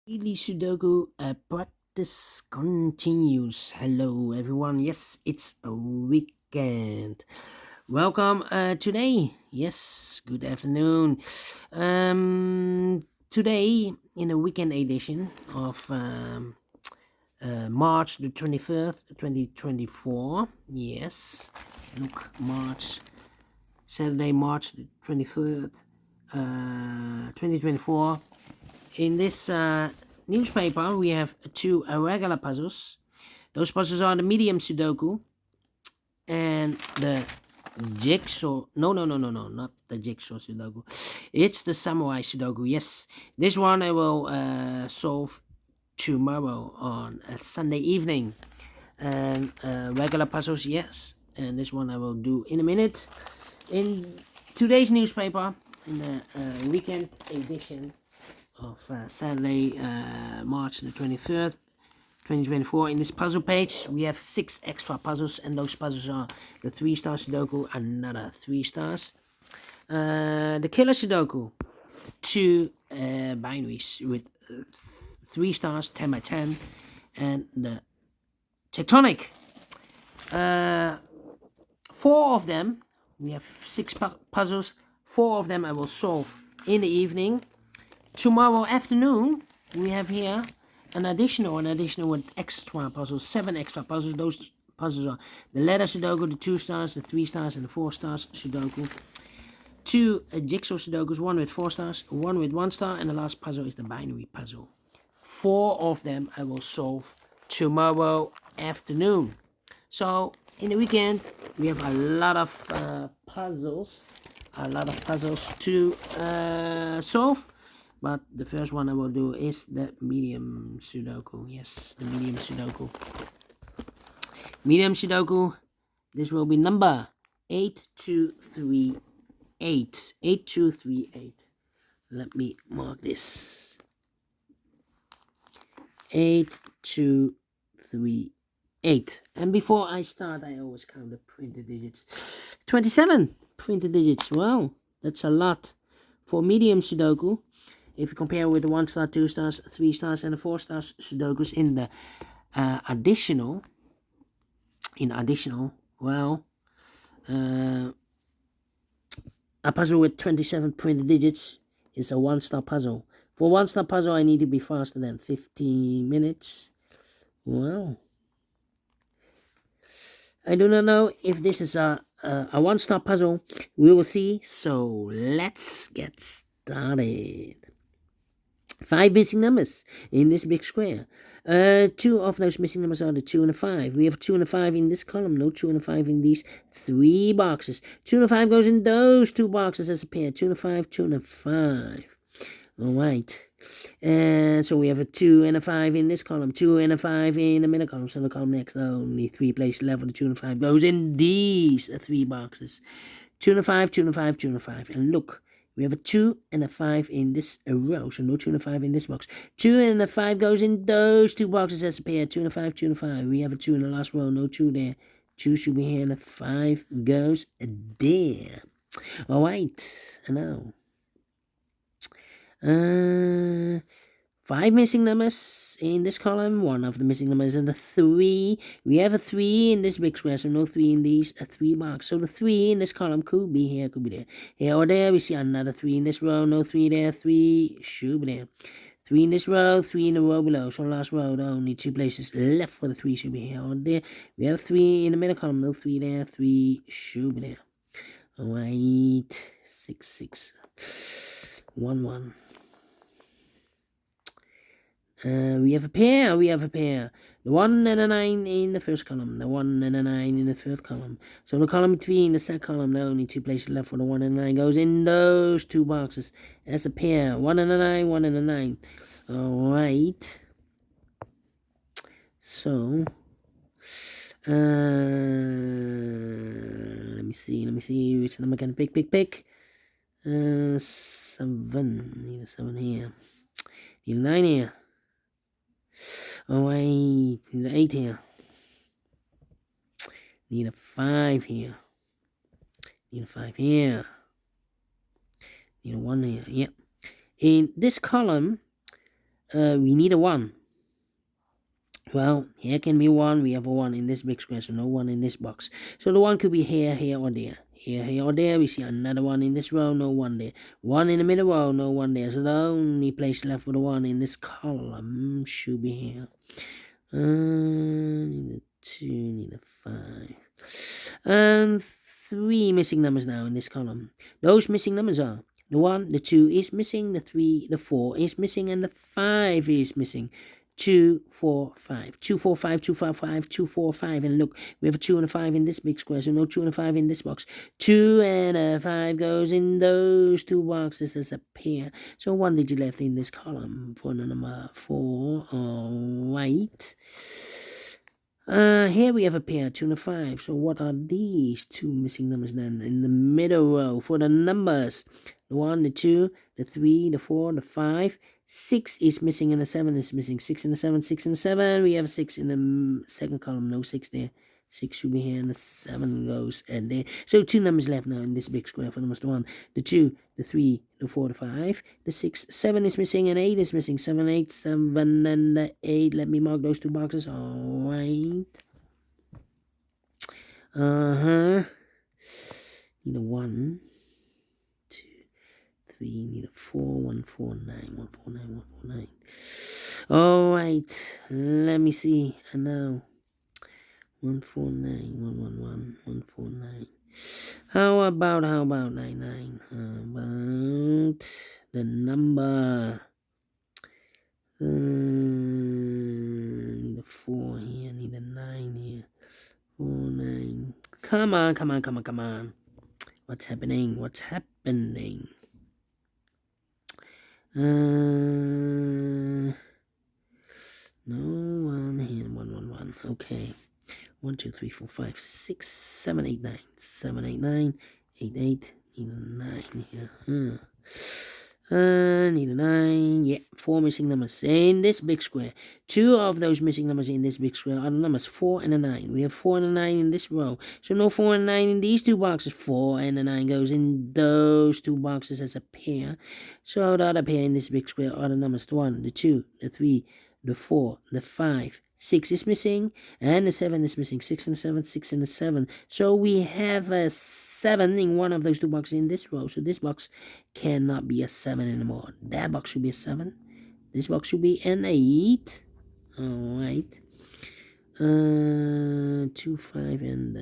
Daily Sudoku practice continues. Hello, everyone. Yes, it's a weekend. Welcome today. Yes, good afternoon. Today, in a weekend edition of March the 21st, 2024. Yes, look, Saturday, March the 23rd, 2024. In this newspaper, we have two irregular puzzles. Those puzzles are the medium Sudoku and the jigsaw. No, not the jigsaw Sudoku. It's the samurai Sudoku. Yes, this one I will solve tomorrow on a Sunday evening. And regular puzzles, yes. And this one I will do in a minute. In today's newspaper, in the weekend edition, of Saturday, March the 23rd, 2024. In this puzzle page, we have 6 extra puzzles, and those puzzles are the 3-star Sudoku, another 3 stars. The killer Sudoku, 2 binaries with 3 stars, 10 by 10, and the tectonic. 4 of them, we have 6 puzzles, 4 of them I will solve in the evening. Tomorrow afternoon, we have here an additional with extra puzzles, 7 extra puzzles. Those puzzles are the letter Sudoku, the 2 stars, the 3 stars, and the 4 stars Sudoku. 2 jigsaw Sudokus, 1 with 4 stars, 1 with 1 star, and the last puzzle is the binary puzzle. 4 of them I will solve tomorrow afternoon. So, in the weekend, we have a lot of puzzles to solve. But the first one I will do is the medium Sudoku. Yes, the medium Sudoku. Medium Sudoku. This will be number 8238. 8238. Let me mark this. 8238. And before I start, I always count the printed digits. 27 printed digits. Wow, that's a lot for medium Sudoku. If you compare with the 1 star, 2 stars, 3 stars, and the 4 stars Sudokus in the additional, well, a puzzle with 27 printed digits is a 1-star puzzle. For 1-star puzzle, I need to be faster than 15 minutes. Well, I do not know if this is a 1-star puzzle. We will see. So let's get started. 5 missing numbers in this big square. 2 of those missing numbers are the 2 and the 5. We have 2 and a 5 in this column. No 2 and a 5 in these 3 boxes. 2 and a 5 goes in those 2 boxes as a pair. 2 and a 5, 2 and a 5. Alright. And so we have a 2 and a 5 in this column. 2 and a 5 in the middle column. So the column next, only 3 places left for the 2 and a 5 goes in these 3 boxes. 2 and a 5, 2 and a 5, 2 and a 5. And look. We have a 2 and a 5 in this row, so no 2 and a 5 in this box. 2 and a 5 goes in those 2 boxes as a pair. 2 and a 5, 2 and a 5. We have a 2 in the last row, no 2 there. 2 should be here, and a 5 goes there. Alright, and now. 5 missing numbers in this column. 1 of the missing numbers is a 3. We have a 3 in this big square, so no 3 in these 3 boxes. So the 3 in this column could be here, could be there. Here or there, we see another 3 in this row, no 3 there, 3 should be there. 3 in this row, 3 in the row below. So last row, only 2 places left for the 3 should be here or there. We have 3 in the middle column, no 3 there, 3 should be there. Alright, 6, 6, 1, 1. We have a pair. The 1 and a 9 in the first column. The 1 and a 9 in the third column. So the column between the second column, there are only 2 places left for the 1 and a 9 goes in those 2 boxes as a pair. 1 and a 9, 1 and a 9. Alright. So, let me see which number can I pick. 7. Need a 7 here. Need a 9 here. Alright, need an 8 here. Need a 5 here. Need a 5 here. Need a 1 here. Yep. In this column, we need a 1. Well, here can be 1. We have a 1 in this big square, so no 1 in this box. So the 1 could be here, here, or there. Here, here, or there. We see another 1 in this row, no 1 there. 1 in the middle row, no 1 there. So the only place left for the 1 in this column should be here. Need a 2, need a 5. And 3 missing numbers now in this column. Those missing numbers are the 1, the 2 is missing, the 3, the 4 is missing, and the 5 is missing. 2, 4, 5. 2, 4, 5, 2, 5, 5, 2, 4, 5. And look, we have a 2 and a 5 in this big square, so no 2 and a 5 in this box. 2 and a 5 goes in those 2 boxes as a pair. So 1 digit left in this column for the number 4. Alright. Here we have a pair, 2 and a 5. So what are these 2 missing numbers then? In the middle row for the numbers. The 1, the 2, the 3, the 4, the 5. 6 is missing and the 7 is missing. 6 and the 7, 6 and the 7. We have 6 in the second column. No 6 there. 6 should be here and the 7 goes and there. So 2 numbers left now in this big square for numbers. The 1, the 2, the 3, the 4, the 5, the 6, 7 is missing and 8 is missing. 7, 8, 7 and the 8. Let me mark those 2 boxes. Alright. Need a 1, 2, 3, need a 4, 1, 4, 9, 1, 4, 9, 1, 4, 9. Alright, let me see. And now 1, 4, 9, 1, 1, 1, 1, 4, 9. How about 9, 9? How about the number? Need a 4 here, need a 9 here. 4, 9. Come on. What's happening? No 1 here, 1. Okay. 1, 2, 3, 4, 5, 6, 7, 8, 9. 7, 8, 9. 8, 8. Need a 9 here. Need a 9. Yeah, 4 missing numbers in this big square. 2 of those missing numbers in this big square are the numbers 4 and a 9. We have 4 and a 9 in this row. So no 4 and 9 in these 2 boxes. 4 and a 9 goes in those 2 boxes as a pair. So the other pair in this big square are the numbers 1, the 2, the 3, the 4, the 5. 6 is missing and the 7 is missing. 6 and 7, 6 and the 7. So we have a 7 in one of those 2 boxes in this row. So this box cannot be a 7 anymore. That box should be a 7. This box should be an 8. Alright. 2, 5, and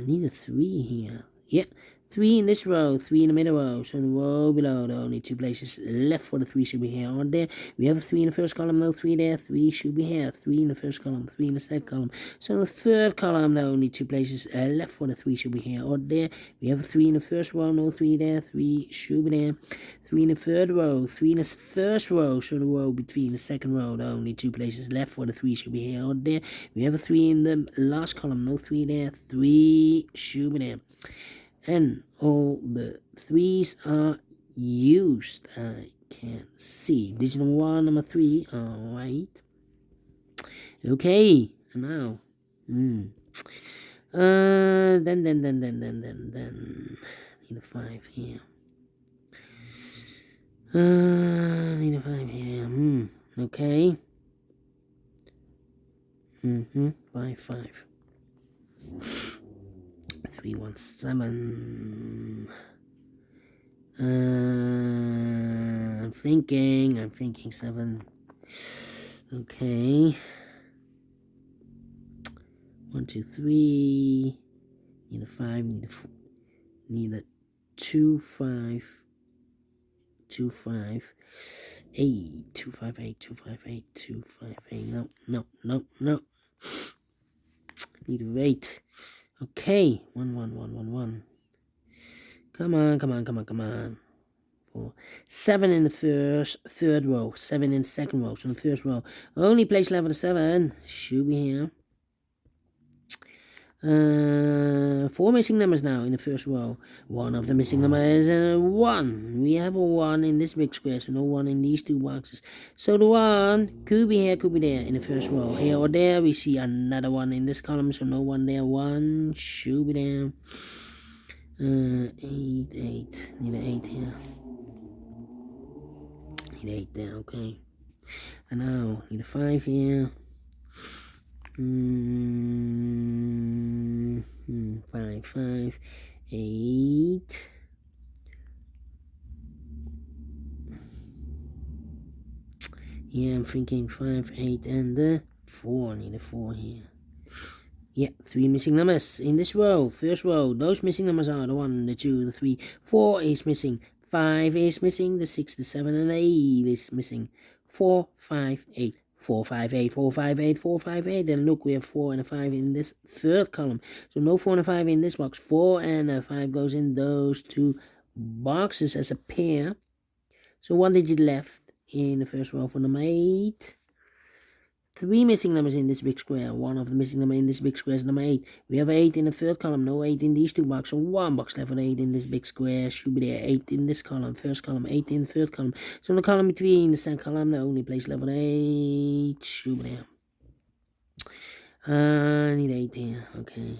need a 3 here. Yeah, 3 in this row, 3 in the middle row. So in the row below, the only 2 places left for the 3 should be here or there. We have a 3 in the first column, no 3 there. 3 should be here. 3 in the first column, 3 in the second column. So in the third column, the only 2 places left for the 3 should be here or there. We have a 3 in the first row, no 3 there. 3 should be there. 3 in the third row, 3 in the first row. So the row between the second row, the only 2 places left for the 3 should be here or there. We have a 3 in the last column, no 3 there. 3 should be there. And all the 3s are used. I can't see. Digit number 1, number 3. Alright. Okay. And now. Then. Need a 5 here. Need a 5 here. Okay. 5. 3, 1, 7. I'm thinking 7. Okay. 1, 2, 3. Need a 5. Need a 2, 5. 2, 5. 8. 2, 5, 8. 2, 5, 8. 2, 5, 8. No. Need a 8. Okay, 1, 1, 1, 1, 1. Come on. 4. 7 in the third row. 7 in the second row. So in the first row, only place left for the 7 should be here. 4 missing numbers now in the first row. One of the missing numbers is 1. We have a 1 in this big square, so no 1 in these 2 boxes. So the 1 could be here, could be there in the first row. Here or there, we see another 1 in this column, so no 1 there. 1 should be there. 8. Need an 8 here. Need 8 there, okay. And now need a 5 here. 5, 5, 8. Yeah, I'm thinking 5, 8, and the 4. Need a 4 here. Yeah, 3 missing numbers in this row. First row, those missing numbers are the 1, the 2, the 3. 4 is missing. 5 is missing. The 6, the 7, and 8 is missing. 4, 5, 8. 4, 5, 8, 4, 5, 8, 4, 5, 8. Then look, we have 4 and a 5 in this third column. So no 4 and a 5 in this box. 4 and a 5 goes in those two boxes as a pair. So 1 digit left in the first row for number 8. 3 missing numbers in this big square. 1 of the missing number in this big square is number 8. We have 8 in the third column. No 8 in these two boxes. So 1 box left with 8 in this big square. Should be there. 8 in this column. First column. 8 in the third column. So in the column between the second column, the only place left with 8. Should be there. I need 8 here. Okay.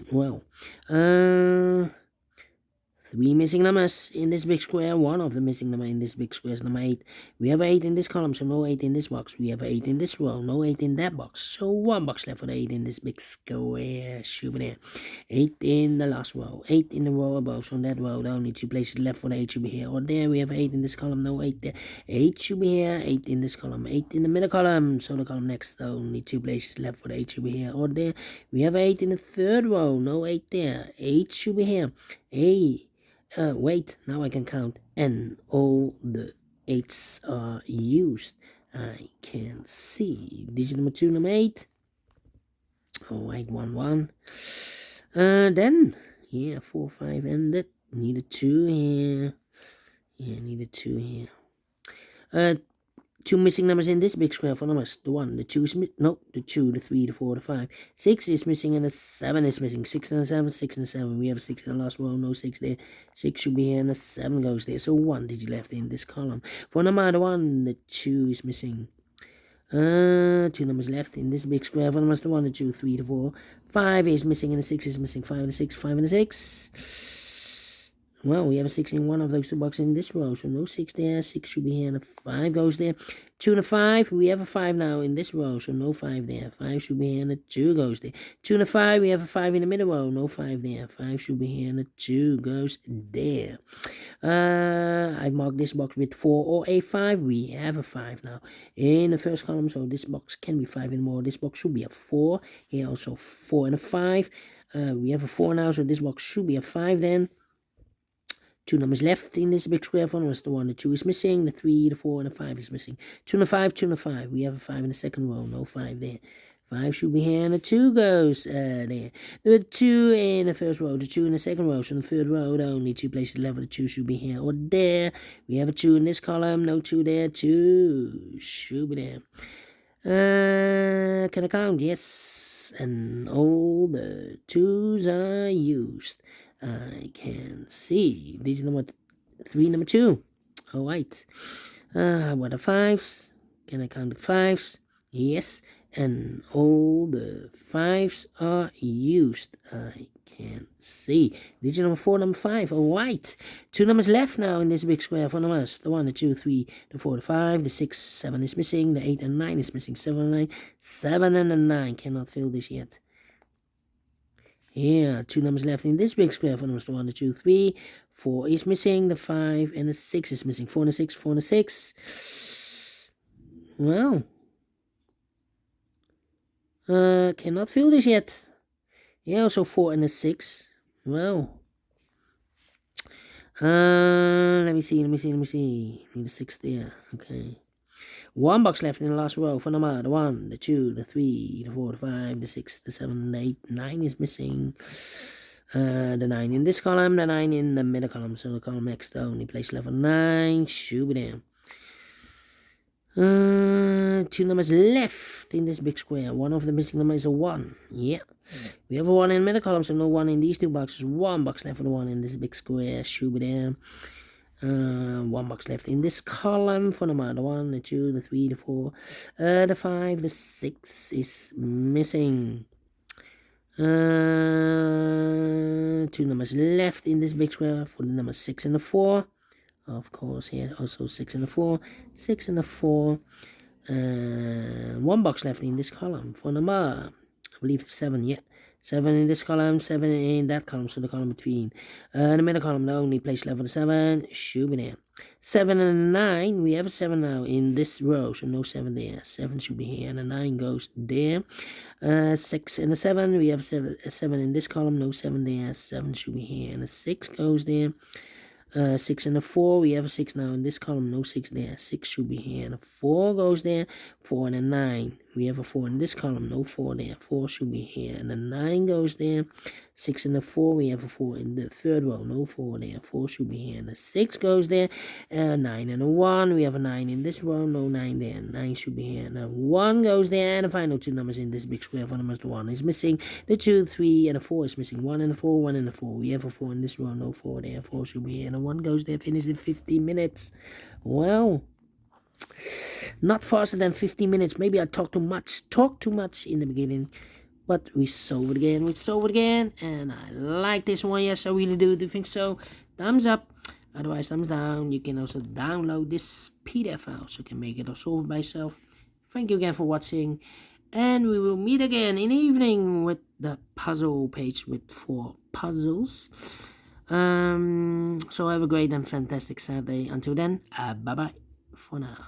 Well. 3 missing numbers in this big square. 1 of the missing number in this big square is number 8. We have 8 in this column, so no 8 in this box. We have 8 in this row, no 8 in that box. So 1 box left for the 8 in this big square. Should be there. 8 in the last row. 8 in the row above. So on that row, the only 2 places left for the 8 should be here or there. We have 8 in this column, no 8 there. 8 should be here. 8 in this column. 8 in the middle column. So the column next, the only 2 places left for the 8 should be here or there. We have 8 in the third row, no 8 there. 8 should be here. 8. Wait, now I can count, and all the 8s are used. I can see digit number 2, number 8. Oh, 8, 1, 1. Then, yeah, 4, 5, and that. Need a 2 here. Yeah, need a 2 here. 2 missing numbers in this big square for numbers. The 1, the 2 is no, the 2, the 3, the 4, the 5. 6 is missing and the 7 is missing. 6 and a 7, 6 and a 7. We have a 6 in the last row, no 6 there. 6 should be here and the 7 goes there. So 1 digit left in this column. For number the 1, the 2 is missing. 2 numbers left in this big square. For numbers the 1, the 2, 3, the 4. 5 is missing and the 6 is missing. 5 and a 6, 5 and a 6. Well, we have a 6 in one of those two boxes in this row, so no 6 there. 6 should be here, and a 5 goes there. 2 and a 5, we have a 5 now in this row, so no 5 there. 5 should be here, and a 2 goes there. 2 and a 5, we have a 5 in the middle row, no 5 there. 5 should be here, and a 2 goes there. I marked this box with 4 or a 5. We have a 5 now in the first column, so this box can be 5 anymore. This box should be a 4. Here also 4 and a 5. We have a 4 now, so this box should be a 5 then. 2 numbers left in this big square for numbers. The 1, the 2 is missing. The 3, the 4, and the 5 is missing. 2 and a 5, 2 and a 5. We have a 5 in the second row. No 5 there. 5 should be here, and the 2 goes there. The 2 in the first row. The 2 in the second row. So in the third row, the only 2 places left. The 2 should be here or there. We have a 2 in this column. No 2 there. 2 should be there. Can I count? Yes. And all the 2s are used. I can see digit number 3, number 2. All right. What are 5s? Can I count the 5s? Yes. And all the 5s are used. I can see digit number 4, number 5. All right. 2 numbers left now in this big square for numbers. The 1, the 2, 3, the 4, the 5. The 6, 7 is missing. The 8 and 9 is missing. 7 and 9. 7 and the 9. Cannot fill this yet. Yeah, 2 numbers left in this big square for numbers. The 1, the 2, 3. 4 is missing. The 5 and the 6 is missing. 4 and a 6, 4 and a 6. Well, cannot fill this yet. Yeah, also 4 and a 6. Well, let me see. Need a 6 there. Okay. 1 box left in the last row for number the 1, the 2, the 3, the 4, the 5, the 6, the 7, the 8, 9 is missing. The 9 in this column, the 9 in the middle column. So the column next, the only place left for 9 should be there. 2 numbers left in this big square. 1 of the missing number is a 1. Yeah. We have a 1 in the middle column, so no 1 in these two boxes. 1 box left for the 1 in this big square should be there. 1 box left in this column for number the 1, the 2, the 3, the 4, the 5, the 6 is missing. 2 numbers left in this big square for the number 6 and the 4. Of course, here also 6 and a 4, 6 and a 4. One box left in this column for number, I believe it's 7, yeah. 7 in this column, 7 in that column, so the column between. The middle column, the only place left for the 7 should be there. 7 and 9, we have a 7 now in this row, so no 7 there. 7 should be here, and a 9 goes there. 6 and a 7, we have a 7 in this column, no 7 there. 7 should be here, and a 6 goes there. 6 and a 4, we have a 6 now in this column, no 6 there. 6 should be here, and a 4 goes there. 4 and a 9, we have a 4 in this column, no 4 there. 4 should be here, and a 9 goes there. 6 and a 4, we have a 4 in the third row, no 4 there. 4 should be here, and a 6 goes there. 9 and a 1, we have a 9 in this row, no 9 there. 9 should be here, and a 1 goes there. And the final two numbers in this big square for numbers, the 1 is missing. The 2, 3, and a 4 is missing. 1 and a 4, 1 and a 4. We have a 4 in this row, no 4 there. 4 should be here, and a 1 goes there. Finished in 50 minutes. Well, not faster than 50 minutes. Maybe I talked too much in the beginning. But we solve it again, and I like this one, yes, I really do. Do you think so? Thumbs up, otherwise thumbs down. You can also download this PDF file, so you can make it or solve it by yourself. Thank you again for watching, and we will meet again in the evening with the puzzle page with 4 puzzles. So have a great and fantastic Saturday. Until then, bye-bye for now.